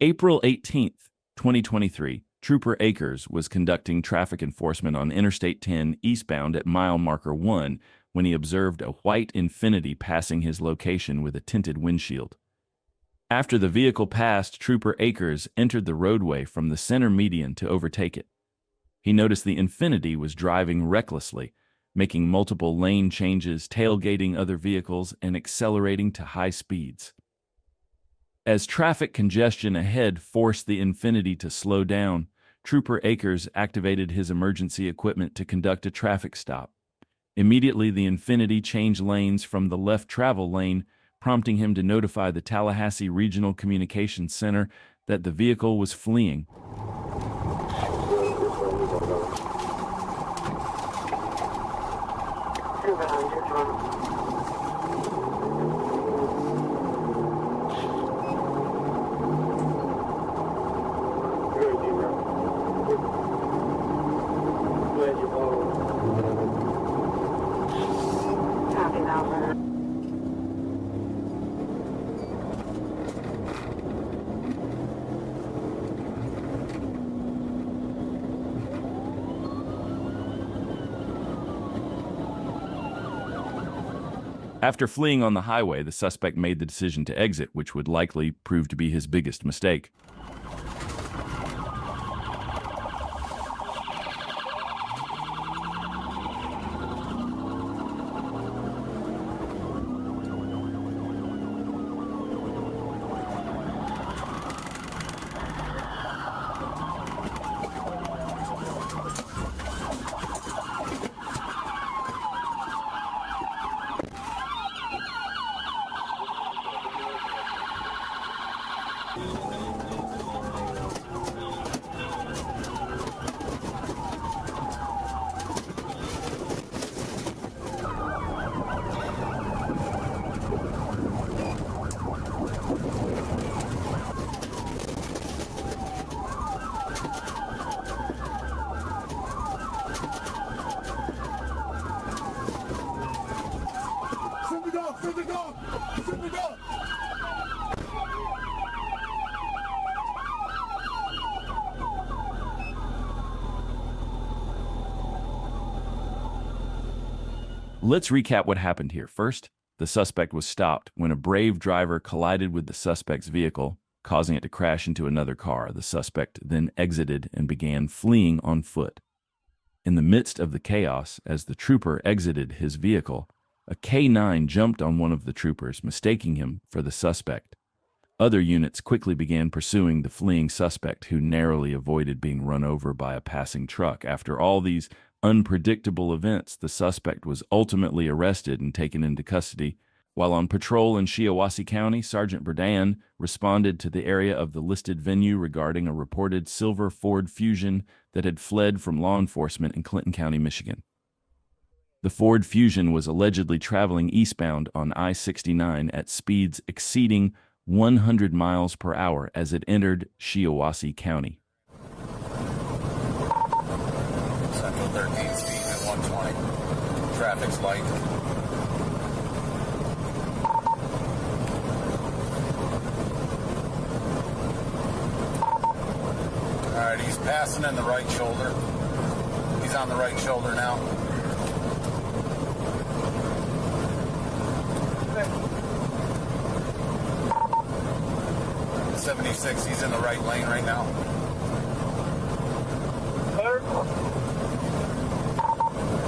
April 18th, 2023, Trooper Akers was conducting traffic enforcement on Interstate 10 eastbound at mile marker 1 when he observed a white Infiniti passing his location with a tinted windshield. After the vehicle passed, Trooper Akers entered the roadway from the center median to overtake it. He noticed the Infiniti was driving recklessly, making multiple lane changes, tailgating other vehicles, and accelerating to high speeds. As traffic congestion ahead forced the Infiniti to slow down, Trooper Akers activated his emergency equipment to conduct a traffic stop. Immediately, the Infiniti changed lanes from the left travel lane, prompting him to notify the Tallahassee Regional Communications Center that the vehicle was fleeing. After fleeing on the highway, the suspect made the decision to exit, which would likely prove to be his biggest mistake. Let's recap what happened here. First, the suspect was stopped when a brave driver collided with the suspect's vehicle, causing it to crash into another car. The suspect then exited and began fleeing on foot. In the midst of the chaos, as the trooper exited his vehicle, a K-9 jumped on one of the troopers, mistaking him for the suspect. Other units quickly began pursuing the fleeing suspect, who narrowly avoided being run over by a passing truck. After all these unpredictable events, the suspect was ultimately arrested and taken into custody. While on patrol in Shiawassee County, Sergeant Berdan responded to the area of the listed venue regarding a reported silver Ford Fusion that had fled from law enforcement in Clinton County, Michigan. The Ford Fusion was allegedly traveling eastbound on I-69 at speeds exceeding 100 miles per hour as it entered Shiawassee County. Central 13 speed at 120. Traffic's light. All right, he's passing in the right shoulder. He's on the right shoulder now. 76, he's in the right lane right now.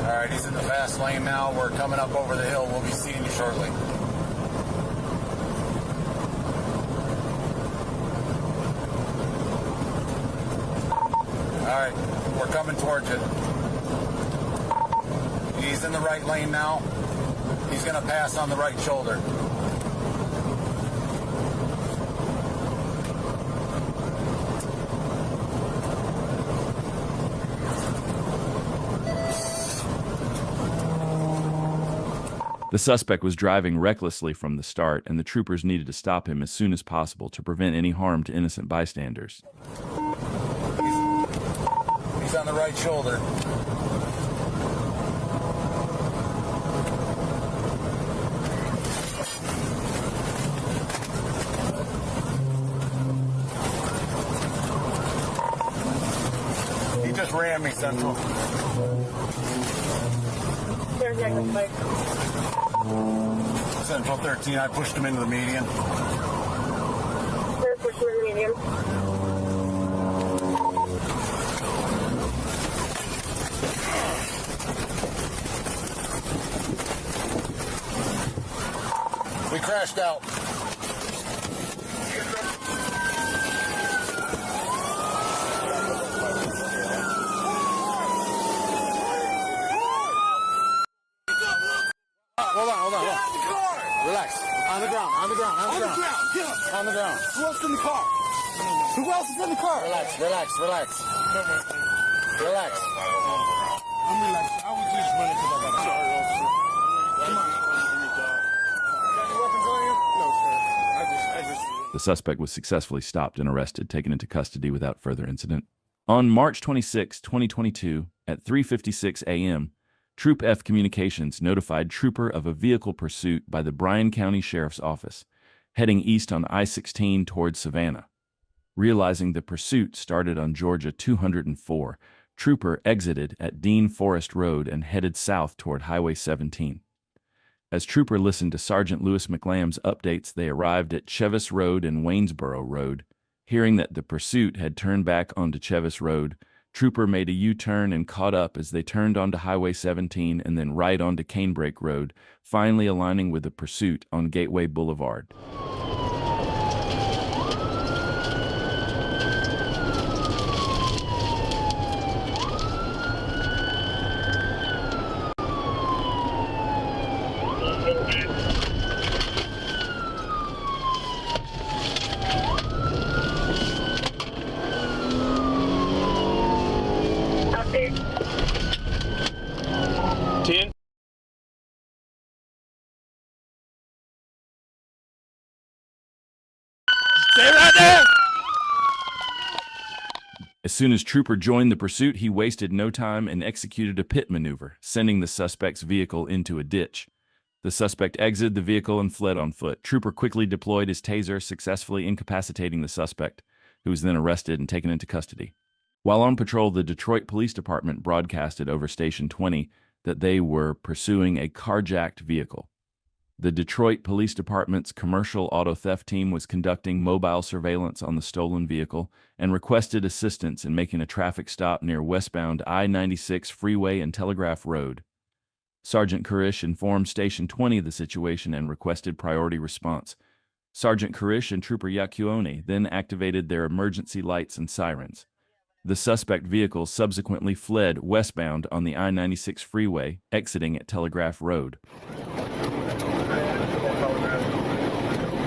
All right, he's in the fast lane now. We're coming up over the hill. We'll be seeing you shortly. All right, we're coming towards you. He's in the right lane now. He's going to pass on the right shoulder. The suspect was driving recklessly from the start, and the troopers needed to stop him as soon as possible to prevent any harm to innocent bystanders. He's on the right shoulder. ram me, Central. Central 13, I pushed him into the median. Pushed him in the median. We crashed out. Hold on. Relax. On the ground. On the ground. Who else in the car? Who else is in the car? Relax. I'm relaxed. I was just running because I got sorry. Come on. Got any weapons on you? No, sir. I just. The suspect was successfully stopped and arrested, taken into custody without further incident. On March 26, 2022, at 3:56 a.m., Troop F Communications notified Trooper of a vehicle pursuit by the Bryan County Sheriff's Office, heading east on I-16 towards Savannah. Realizing the pursuit started on Georgia 204, Trooper exited at Dean Forest Road and headed south toward Highway 17. As Trooper listened to Sergeant Lewis McLamb's updates, they arrived at Chevis Road and Waynesboro Road. Hearing that the pursuit had turned back onto Chevis Road, Trooper made a U-turn and caught up as they turned onto Highway 17 and then right onto Canebrake Road, finally aligning with the pursuit on Gateway Boulevard. Stay right there! As soon as Trooper joined the pursuit, he wasted no time and executed a pit maneuver, sending the suspect's vehicle into a ditch. The suspect exited the vehicle and fled on foot. Trooper quickly deployed his taser, successfully incapacitating the suspect, who was then arrested and taken into custody. While on patrol, the Detroit Police Department broadcasted over Station 20 that they were pursuing a carjacked vehicle. The Detroit Police Department's commercial auto theft team was conducting mobile surveillance on the stolen vehicle and requested assistance in making a traffic stop near westbound I-96 Freeway and Telegraph Road. Sergeant Kurish informed Station 20 of the situation and requested priority response. Sergeant Kurish and Trooper Yakuone then activated their emergency lights and sirens. The suspect vehicle subsequently fled westbound on the I-96 freeway, exiting at Telegraph Road.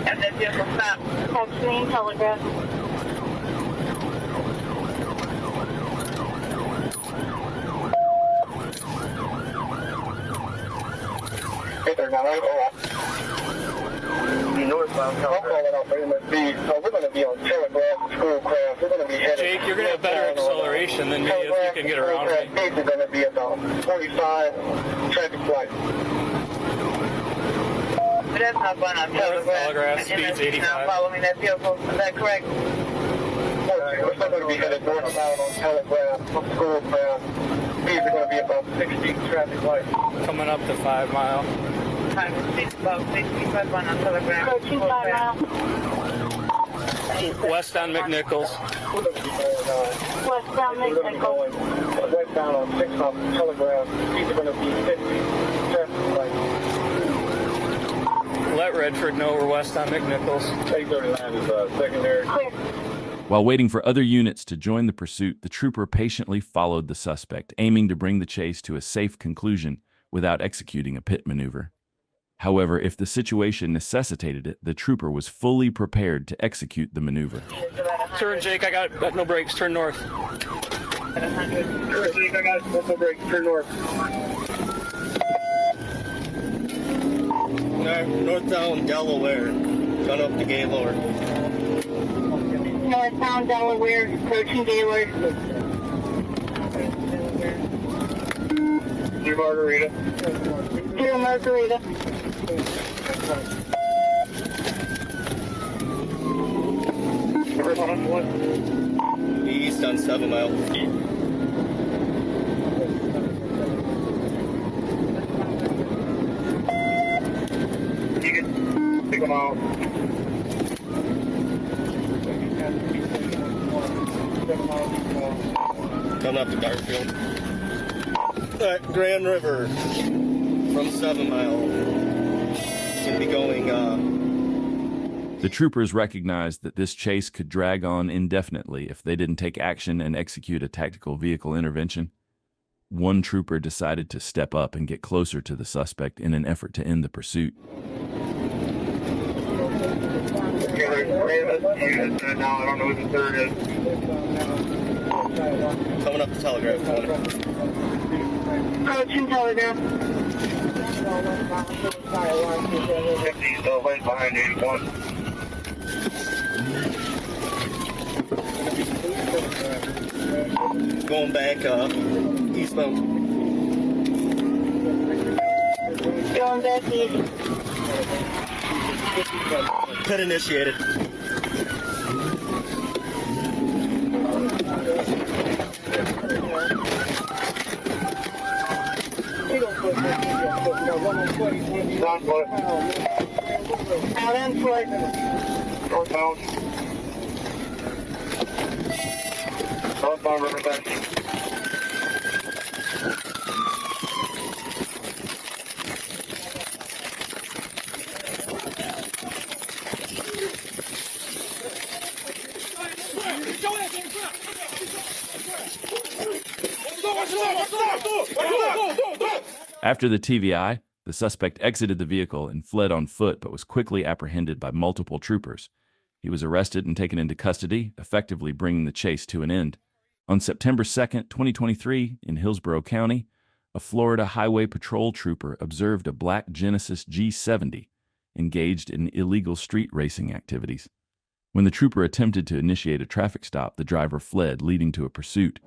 And that vehicle stopped. Capturing Telegraph. Northbound, we're going to be on Telegraph, Schoolcraft. We're going to be headed. Jake, you're going to have better acceleration than me if you can get around me. Speeds are going to be about 45 traffic lights. But that's not going on Telegraph, speed's 85. Now following that vehicle, is that correct? We're still going to be headed northbound on Telegraph, Schoolcraft. Speeds are going to be about 60 traffic lights. Coming up to 5 Mile. Time to speed about 65 on Telegraph. 5 miles. West on McNichols. We're going to be going Westbound we're going to be going westbound on 6 off Telegraph. Speeds are going to be 50 traffic lights. Let Redford know we're west on McNichols. 839 is secondary. Clear. While waiting for other units to join the pursuit, the trooper patiently followed the suspect, aiming to bring the chase to a safe conclusion without executing a pit maneuver. However, if the situation necessitated it, the trooper was fully prepared to execute the maneuver. Turn, Jake. I got no brakes. Turn north. Jake, I got no brakes. Turn north. Northbound Delaware, gun up to Gaylord. Northbound Delaware, approaching Gaylord. Through Margarita. Through Margarita. East on 7 Mile. Take them out. Coming up to Garfield. Grand River from 7 Mile. Gonna be going, The troopers recognized that this chase could drag on indefinitely if they didn't take action and execute a tactical vehicle intervention. One trooper decided to step up and get closer to the suspect in an effort to end the pursuit. Okay, there's three of us. Now I don't know who the third is. coming up to Telegraph. Approaching Telegraph. 50's right behind 81. Going back, eastbound. Going back east. Pit initiated. Down foot. Out on foot. Northbound. Northbound Riverbank. After the TVI, the suspect exited the vehicle and fled on foot but was quickly apprehended by multiple troopers. He was arrested and taken into custody, effectively bringing the chase to an end. On September 2nd, 2023, in Hillsborough County, a Florida Highway Patrol trooper observed a black Genesis G70 engaged in illegal street racing activities. When the trooper attempted to initiate a traffic stop, the driver fled, leading to a pursuit.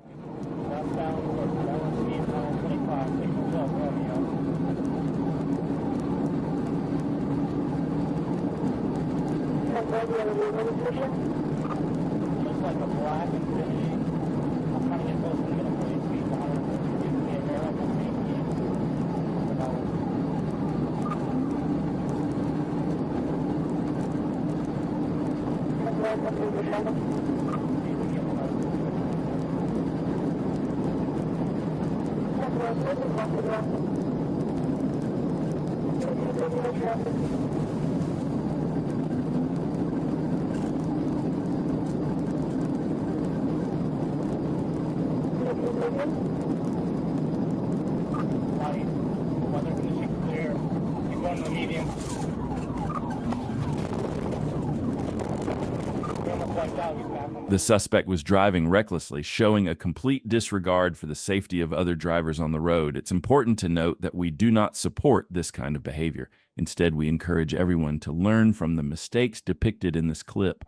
The suspect was driving recklessly, showing a complete disregard for the safety of other drivers on the road. It's important to note that we do not support this kind of behavior. Instead, we encourage everyone to learn from the mistakes depicted in this clip.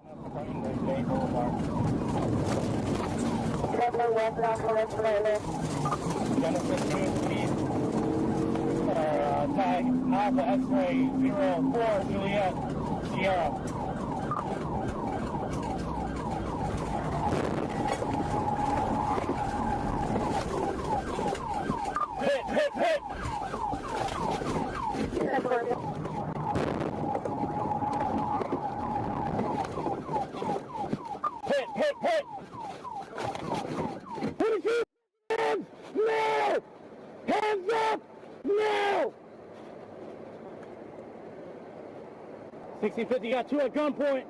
Tag Alpha X-ray 04 Juliet Sierra. Hit! Hit! Put your hands! No! Hands up! No! 6050 got two at gunpoint.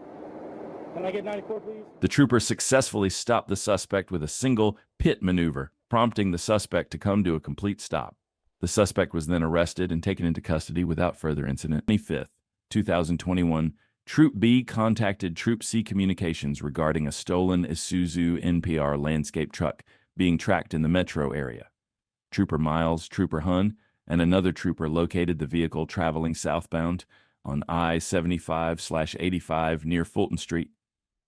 Can I get 94, please? The trooper successfully stopped the suspect with a single pit maneuver, prompting the suspect to come to a complete stop. The suspect was then arrested and taken into custody without further incident. 25th, 2021, Troop B contacted Troop C Communications regarding a stolen Isuzu NPR landscape truck being tracked in the metro area. Trooper Miles, Trooper Hun, and another trooper located the vehicle traveling southbound on I-75/85 near Fulton Street.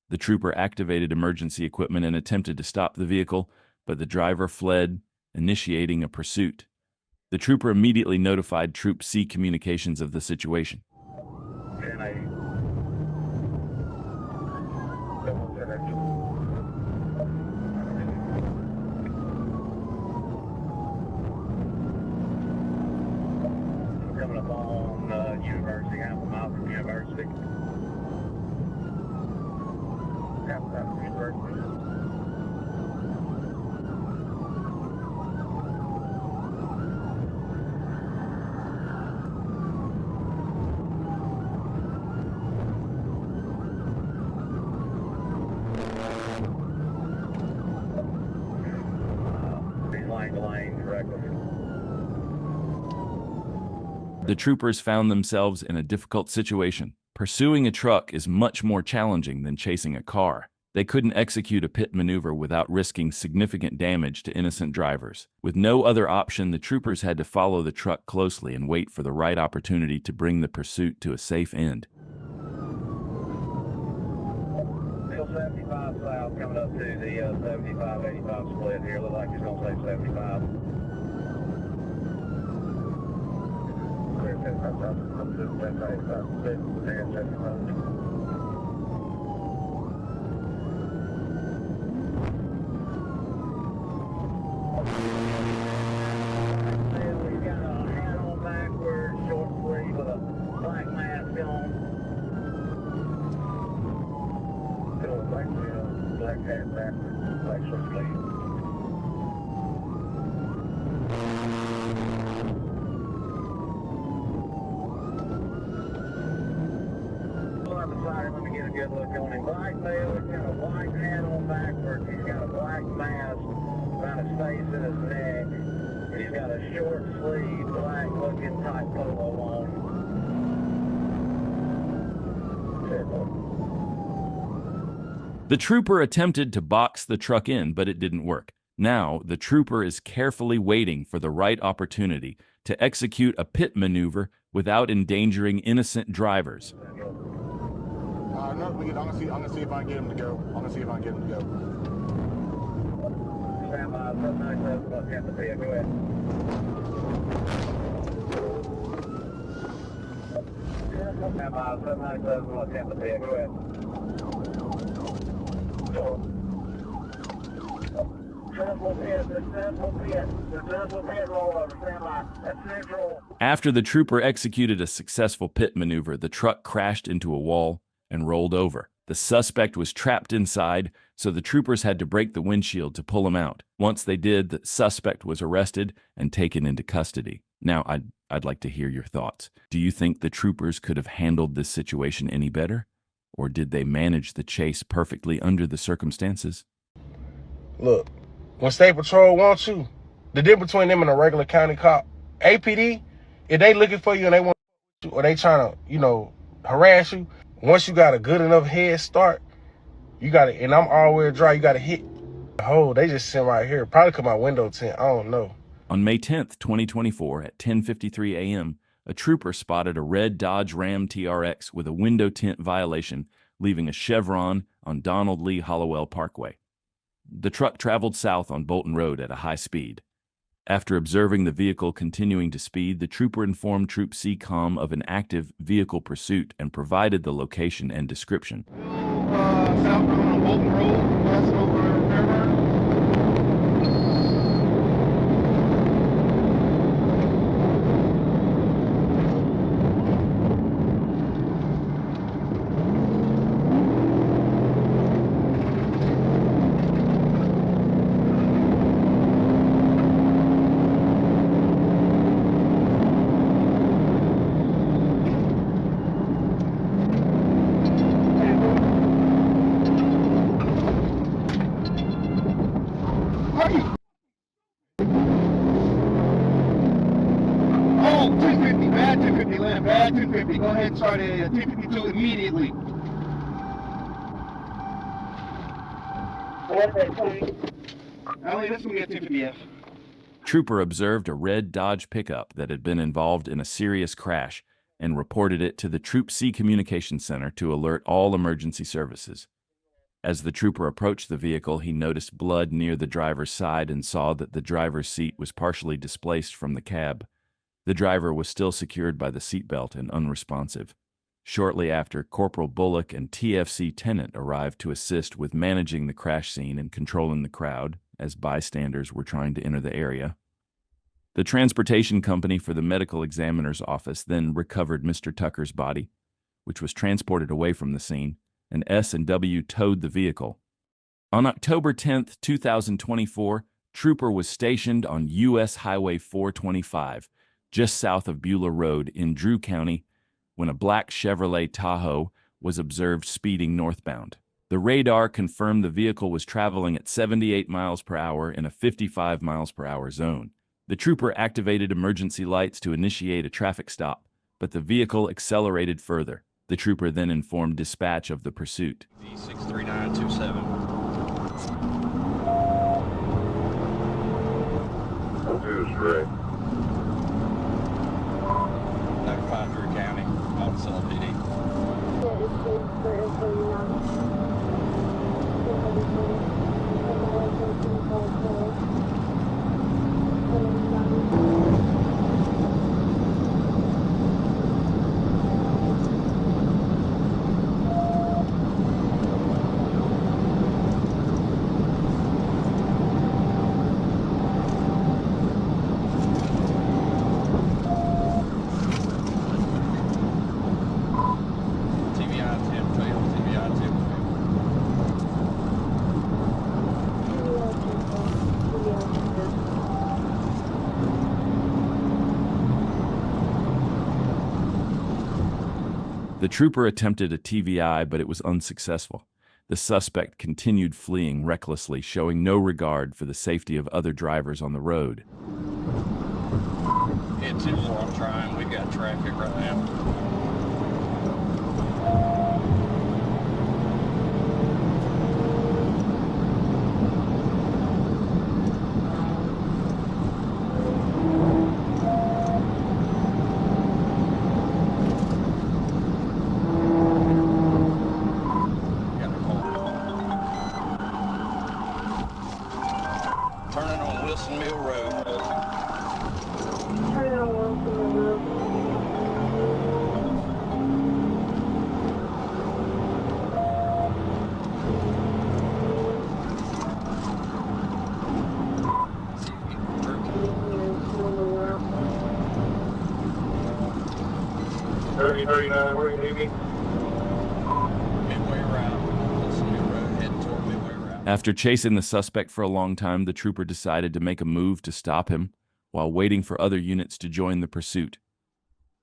The trooper activated emergency equipment and attempted to stop the vehicle, but the driver fled, initiating a pursuit. The trooper immediately notified Troop C Communications of the situation. And I... Coming up on University, half a mile from University. reckless. The troopers found themselves in a difficult situation. Pursuing a truck is much more challenging than chasing a car. They couldn't execute a pit maneuver without risking significant damage to innocent drivers. With no other option, the troopers had to follow the truck closely and wait for the right opportunity to bring the pursuit to a safe end. Still 75 south coming up to the 75-85 split here. Look like he's going to say 75. Clear 55 south, up to 75 split, there in 75. He's got a hat on backwards, short sleeve with a black mask on. Black hat backwards, black short sleeve. Let me get a good look on him. Black male, he's got a white hat on backwards. He's got a black mask around his face and his neck. And he's got a short sleeve, black looking type polo on. The trooper attempted to box the truck in, but it didn't work. Now, the trooper is carefully waiting for the right opportunity to execute a pit maneuver without endangering innocent drivers. No, I'm gonna see if I can get him to go. I'm gonna see if I can get him to go. Stand by, 797, what's happening to you? Go ahead. Stand by, 797, what's happening to you? Go ahead. After the trooper executed a successful pit maneuver, the truck crashed into a wall and rolled over. The suspect was trapped inside, so the troopers had to break the windshield to pull him out. Once they did, the suspect was arrested and taken into custody. Now, I'd like to hear your thoughts. Do you think the troopers could have handled this situation any better? Or did they manage the chase perfectly under the circumstances? Look, when State Patrol wants you, the difference between them and a regular county cop, APD, if they looking for you and they want you, or they trying to, harass you, once you got a good enough head start, you got to, and I'm all-wheel drive, you got to hit. Oh, they just sitting right here. Probably come my window tint. I don't know. On May 10th, 2024, at 10:53 a.m., a trooper spotted a red Dodge Ram TRX with a window tint violation, leaving a chevron on Donald Lee Hollowell Parkway. The truck traveled south on Bolton Road at a high speed. After observing the vehicle continuing to speed, the trooper informed Troop C-Com of an active vehicle pursuit and provided the location and description. Southbound on Bolton Road, west over Fairburn. Oh, 250, bad 250, land, bad 250. Go ahead and start at 252 immediately. Ellie, this will be at 250F. Trooper observed a red Dodge pickup that had been involved in a serious crash and reported it to the Troop C Communication Center to alert all emergency services. As the trooper approached the vehicle, he noticed blood near the driver's side and saw that the driver's seat was partially displaced from the cab. The driver was still secured by the seatbelt and unresponsive. Shortly after, Corporal Bullock and TFC Tennant arrived to assist with managing the crash scene and controlling the crowd, as bystanders were trying to enter the area. The transportation company for the medical examiner's office then recovered Mr. Tucker's body, which was transported away from the scene, and S&W towed the vehicle. On October 10, 2024, Trooper was stationed on U.S. Highway 425, just south of Beulah Road in Drew County, when a black Chevrolet Tahoe was observed speeding northbound. The radar confirmed the vehicle was traveling at 78 miles per hour in a 55 miles per hour zone. The trooper activated emergency lights to initiate a traffic stop, but the vehicle accelerated further. The trooper then informed dispatch of the pursuit. V63927. Who's Greg? Notified Drew County, Monticello PD. The trooper attempted a TVI, but it was unsuccessful. The suspect continued fleeing recklessly, showing no regard for the safety of other drivers on the road. Yeah, 2-4, I'm trying. We've got traffic right now. Turning on Wilson Mill Road. Turn on Wilson Road. Where you leaving? Midway around. Wilson Mill Road, heading toward Midway around. After chasing the suspect for a long time, the trooper decided to make a move to stop him while waiting for other units to join the pursuit.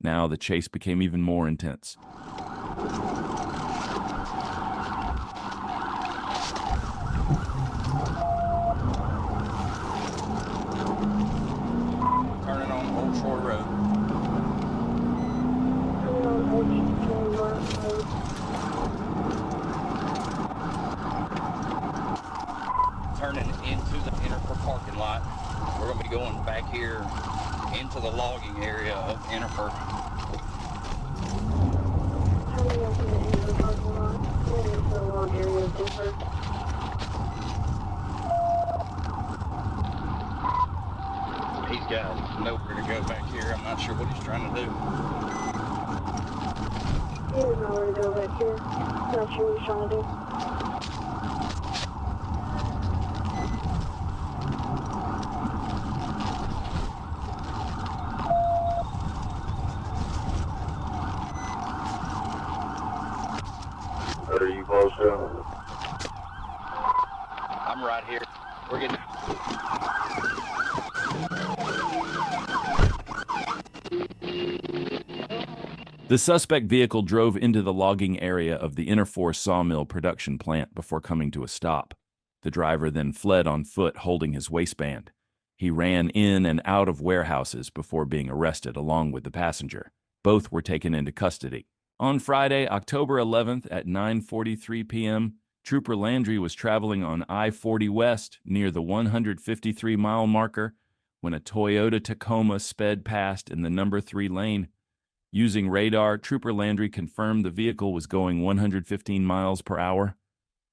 Now the chase became even more intense. Turning on Old Troy Road. Turn on Old Troy Road. Turning into the Interfer parking lot. We're going to be going back here into the logging area of Interfer. Turning into the end of the parking lot. Going into the long area of Denver. He's got nowhere to go back here. I'm not sure what he's trying to do. He doesn't know where to go back here. Not sure what he's trying to do. Are you close to him? I'm right here. We're getting... The suspect vehicle drove into the logging area of the Interfor sawmill production plant before coming to a stop. The driver then fled on foot holding his waistband. He ran in and out of warehouses before being arrested along with the passenger. Both were taken into custody. On Friday, October 11th at 9:43 p.m., Trooper Landry was traveling on I-40 West near the 153-mile marker when a Toyota Tacoma sped past in the number 3 lane. Using radar, Trooper Landry confirmed the vehicle was going 115 miles per hour.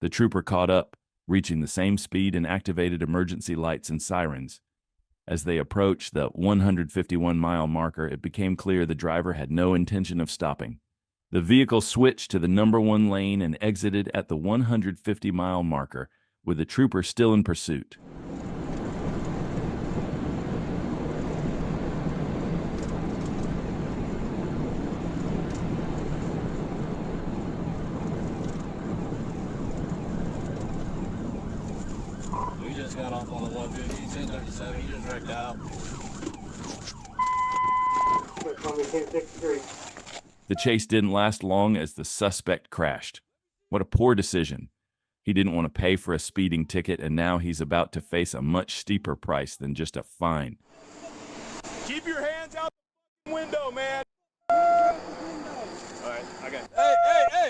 The trooper caught up, reaching the same speed, and activated emergency lights and sirens. As they approached the 151-mile marker, it became clear the driver had no intention of stopping. The vehicle switched to the number 1 lane and exited at the 150-mile marker, with the trooper still in pursuit. We just got off on the 150, 1037. He just wrecked out. The chase didn't last long as the suspect crashed. What a poor decision. He didn't want to pay for a speeding ticket, and now he's about to face a much steeper price than just a fine. window, man. Alright, I got it.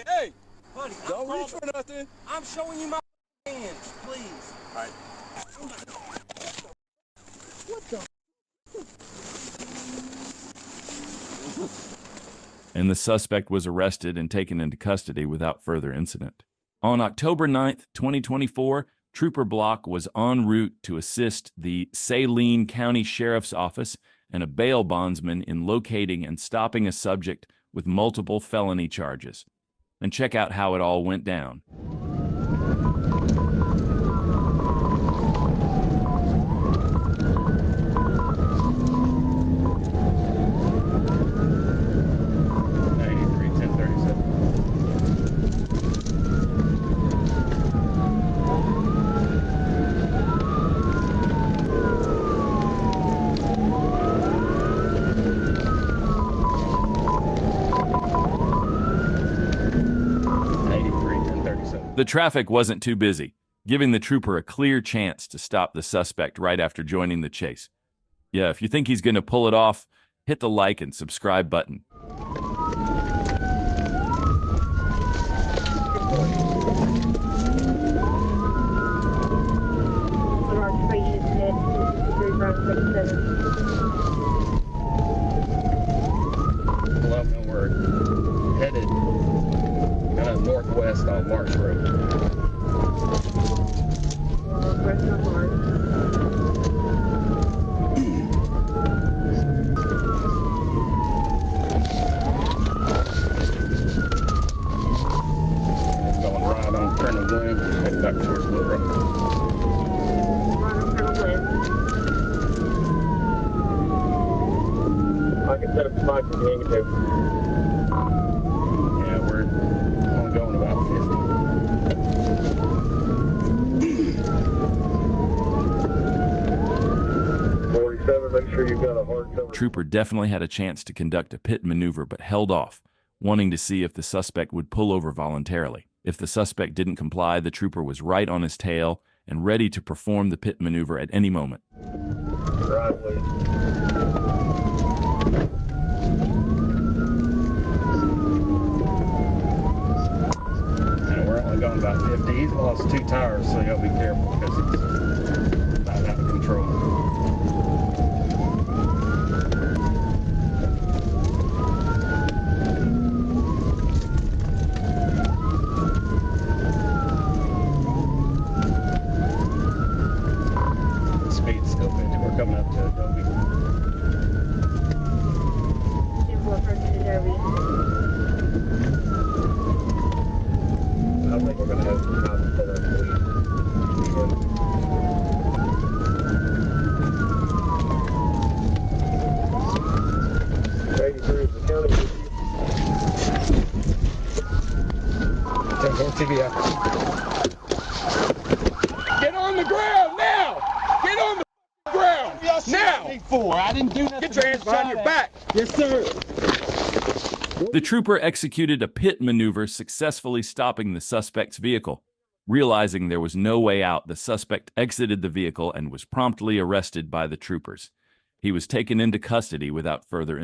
Hey! Buddy, don't reach for nothing. I'm showing you my hands, please. Alright. And the suspect was arrested and taken into custody without further incident. On October 9th, 2024, Trooper Block was en route to assist the Saline County Sheriff's Office and a bail bondsman in locating and stopping a subject with multiple felony charges. And check out how it all went down. The traffic wasn't too busy, giving the trooper a clear chance to stop the suspect right after joining the chase. Yeah, if you think he's going to pull it off, hit the like and subscribe button. Well, and we're headed kind of northwest on Marsh Road. Going right on Colonel Glenn, heading back towards Little Rock. I can set up a spot for you to. Yeah, we're only going about 47, make sure you've got a hard cover. Trooper definitely had a chance to conduct a pit maneuver but held off, wanting to see if the suspect would pull over voluntarily. If the suspect didn't comply, the trooper was right on his tail and ready to perform the pit maneuver at any moment. Right away. And we're only going about 50. He's lost 2 tires, so you gotta be careful because it's about out of control. Speed scope into. We're coming up to Adobe. I think we're going to have some time for that police. 83 is the county with you. Turn the TV out. Get on the ground now! Get on the ground now! I didn't do nothing. Get your hands behind your back! Yes, sir. The trooper executed a pit maneuver, successfully stopping the suspect's vehicle. Realizing there was no way out, the suspect exited the vehicle and was promptly arrested by the troopers. He was taken into custody without further